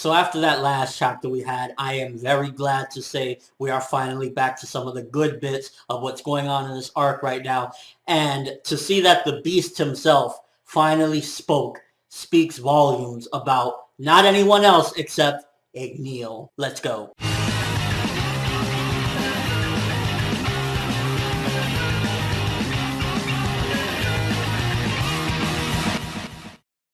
So after that last chapter we had, I am very glad to say we are finally back to some of the good bits of what's going on in this arc right now. And to see that the Beast himself finally speaks volumes about not anyone else except Igneel. Let's go.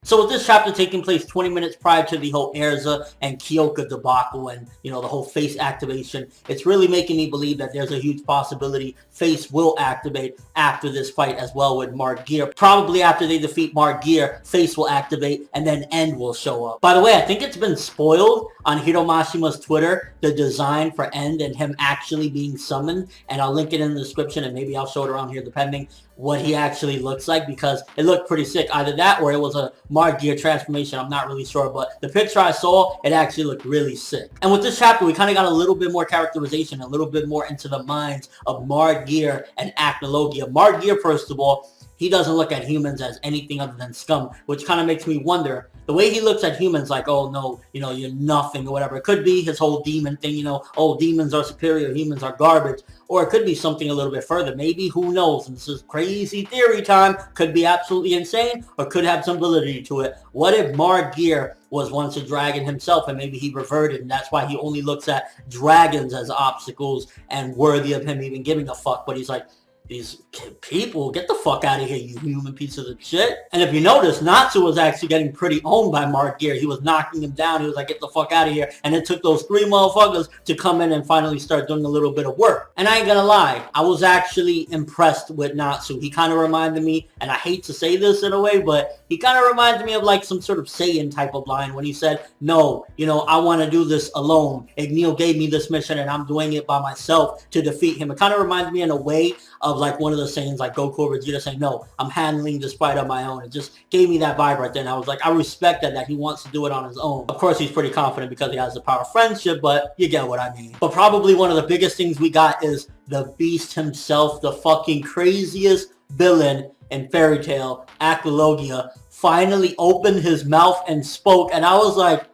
So with this chapter taking place 20 minutes prior to the whole Erza and Kyoka debacle and, the whole face activation, it's really making me believe that there's a huge possibility face will activate after this fight as well with Mark Geer. Probably after they defeat Mark Geer, face will activate and then End will show up. By the way, I think it's been spoiled on Hiromashima's Twitter, the design for End and him actually being summoned, and I'll link it in the description and maybe I'll show it around here depending what he actually looks like, because it looked pretty sick. Either that or it was a Mark Geer transformation. I'm not really sure, but the picture I saw, it actually looked really sick. And with this chapter, we kind of got a little bit more characterization, a little bit more into the minds of Mark Geer and Acnologia. Mark Geer, first of all, he doesn't look at humans as anything other than scum, which kind of makes me wonder, the way he looks at humans like, oh no, you're nothing or whatever. It could be his whole demon thing, oh, demons are superior, humans are garbage. Or it could be something a little bit further. Maybe, who knows? And this is crazy theory time. Could be absolutely insane or could have some validity to it. What if Mark Geer was once a dragon himself and maybe he reverted and that's why he only looks at dragons as obstacles and worthy of him even giving a fuck. But he's like, these people, get the fuck out of here, you human pieces of shit. And if you notice, Natsu was actually getting pretty owned by Mark Geer. He was knocking him down. He was like, get the fuck out of here. And it took those 3 motherfuckers to come in and finally start doing a little bit of work. And I ain't gonna lie, I was actually impressed with Natsu. He kind of reminded me, and I hate to say this in a way, but he kind of reminded me of like some sort of Saiyan type of line when he said, no, I want to do this alone. Igneel gave me this mission and I'm doing it by myself to defeat him. It kind of reminded me in a way of like one of the sayings like Goku or Vegeta saying, no, I'm handling this fight on my own. It just gave me that vibe right there. And I was like, I respect that he wants to do it on his own. Of course, he's pretty confident because he has the power of friendship, but you get what I mean. But probably one of the biggest things we got is the Beast himself, the fucking craziest villain in Fairy Tail, Acnologia, finally opened his mouth and spoke. And I was like,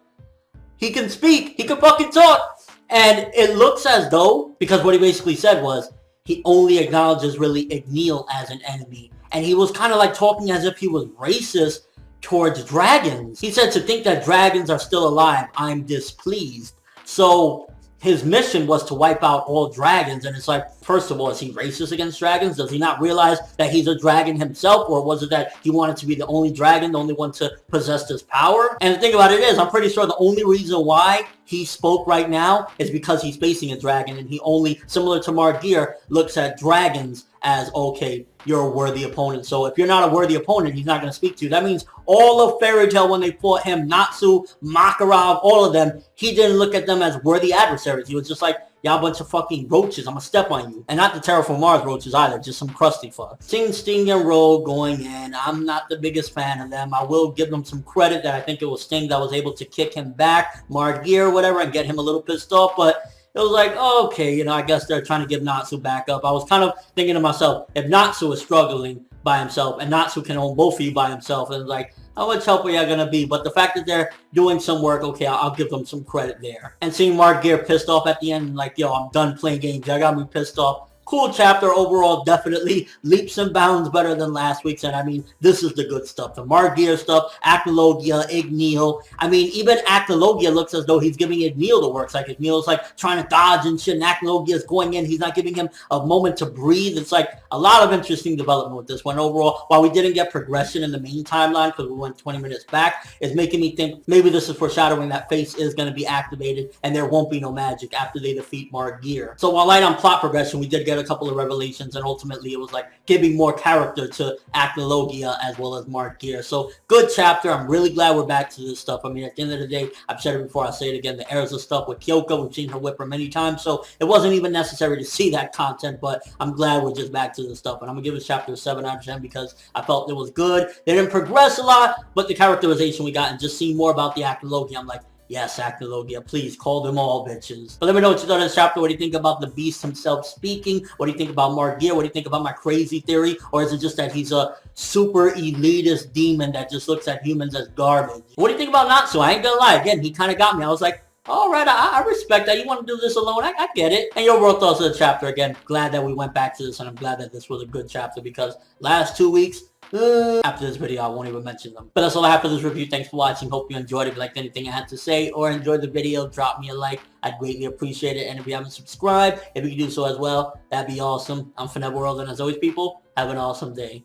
he can speak. He can fucking talk. And it looks as though, because what he basically said was, he only acknowledges really Igneel as an enemy. And he was kind of like talking as if he was racist towards dragons. He said, to think that dragons are still alive, I'm displeased. So his mission was to wipe out all dragons. And it's like, first of all, is he racist against dragons? Does he not realize that he's a dragon himself? Or was it that he wanted to be the only dragon, the only one to possess this power? And the thing about it is, I'm pretty sure the only reason why he spoke right now is because he's facing a dragon. And he only, similar to Mark Geer, looks at dragons as, okay, you're a worthy opponent. So if you're not a worthy opponent, he's not going to speak to you. That means all of Fairy Tail, when they fought him, Natsu, Makarov, all of them, he didn't look at them as worthy adversaries. He was just like, y'all bunch of fucking roaches, I'm gonna step on you. And not the Terraform Mars roaches either, just some crusty fuck. Seeing Sting and Rogue going in, I'm not the biggest fan of them. I will give them some credit that I think it was Sting that was able to kick him back, Mark Geer, whatever, and get him a little pissed off, but it was like, oh, okay, I guess they're trying to give Natsu back up. I was kind of thinking to myself, if Natsu is struggling by himself, and Natsu can own both of you by himself, and it's like, how much help are y'all going to be? But the fact that they're doing some work, okay, I'll give them some credit there. And seeing Mark Geer pissed off at the end, like, yo, I'm done playing games. Y'all got me pissed off. Cool chapter overall, definitely leaps and bounds better than last week's. And I mean, this is the good stuff. The Mark Geer stuff, Acnologia, Igneel. I mean, even Acnologia looks as though he's giving Igneel the works. Like Igneel's like trying to dodge and shit, and Acnologia's going in. He's not giving him a moment to breathe. It's like a lot of interesting development with this one overall. While we didn't get progression in the main timeline because we went 20 minutes back, it's making me think maybe this is foreshadowing that Face is going to be activated and there won't be no magic after they defeat Mark Geer. So while light on plot progression, we did get a couple of revelations, and ultimately it was like giving more character to Acnologia as well as Mark Geer. So good chapter. I'm really glad we're back to this stuff. I mean, at the end of the day, I've said it before, I'll say it again, the Erza stuff with Kyoka, we've seen her whip her many times, so it wasn't even necessary to see that content, but I'm glad we're just back to this stuff. And I'm gonna give this chapter a 7 out of 10 because I felt it was good. They didn't progress a lot, but the characterization we got and just seeing more about the Acnologia, I'm like, Yes, Acnologia, please call them all bitches. But let me know what you thought of this chapter. What do you think about the beast himself speaking? What do you think about Geer? What do you think about my crazy theory? Or is it just that he's a super elitist demon that just looks at humans as garbage? What do you think about Natsu? I ain't gonna lie. Again, he kind of got me. I was like, all right, I respect that. You want to do this alone? I get it. And your world thoughts of the chapter. Again, glad that we went back to this, and I'm glad that this was a good chapter because last 2 weeks, after this video, I won't even mention them. But that's all I have for this review. Thanks for watching. Hope you enjoyed it. If you liked anything I had to say or enjoyed the video, drop me a like. I'd greatly appreciate it. And if you haven't subscribed, if you could do so as well, that'd be awesome. I'm ForneverWorld, and as always, people, have an awesome day.